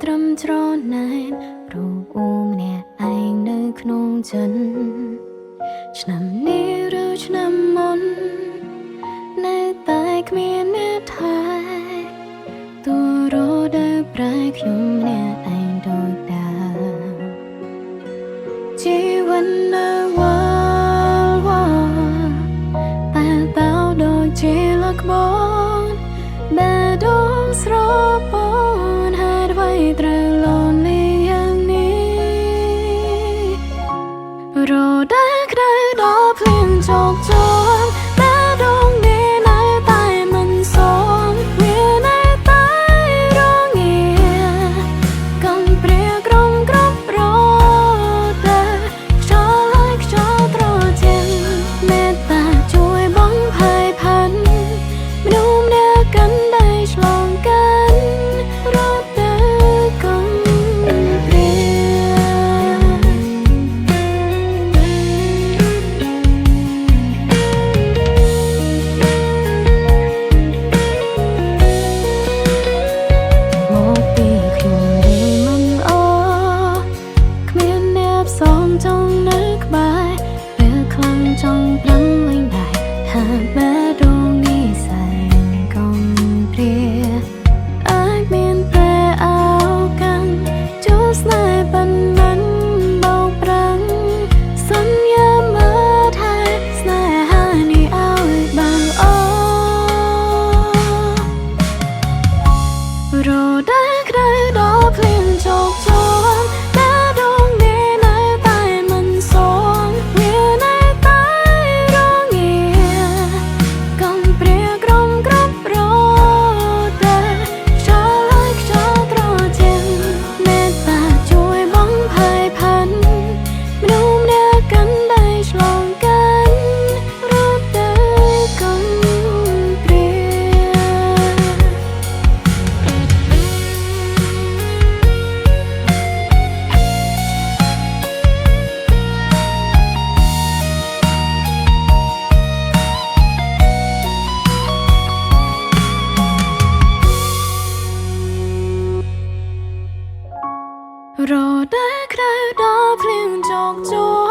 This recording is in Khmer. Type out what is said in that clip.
ត្រឹមច្រណែនរូបអ៊ូម្នាក់ឯងនៅក្នុងចិនឆ្នាំនេះឬឆ្នាំមុននៅតែគ្មានអ្នកថែទូរដើរប្រែខ្ញុំម្នាក់ឯងដូចដើមជីវិតនៅវល់វល់តែតើដូចជាលក្ខបងដែលដងស្រពន់ហេតុអ្វីត្រូវលនលីយ៉ាងនេះរដូវក្តៅដល់ភ្លៀងជោគជ័យតែដងនេះនៅតែមិនសមវានៅតែរងាកំព្រាក្រំគ្រប់រតែខ្យល់ហើយខ្យល់ត្រជាក់មេត្តាជួយបងភ័យផាន់មនុស្សម្នាក់កាន់ដៃឆ្លងកាន់រត់ទៅកំព្រាមកពីខ្ញុំរីមិនអគ្មានអ្នកផ្សំចង់នៅក្បែរពេលខ្លាំងចង់ប្រឹងវិញដែរថាបែរដងនេះសែងកំព្រាអាចមានតែអោកាន់ជួស្នេហ៍ប៉ុណ្ណឹងបោកប្រាំងសន្យាមើលថែស្នេហានេះឲ្យបានអរដូវក្តៅដល់ភ្លៀងជោគជ័យតែដងនេះនៅតែមិនសមវានៅតែរងាកំព្រាក្រំគ្រប់រតែខ្យល់ហើយខ្យល់ត្រជាក់មេត្តាជួយបងភ័យផាន់មនុស្សម្នាក់កាន់ដៃឆ្លងកាន់រត់ទៅកំព្រារដូវក្តៅដល់ភ្លៀងជោគជ័យ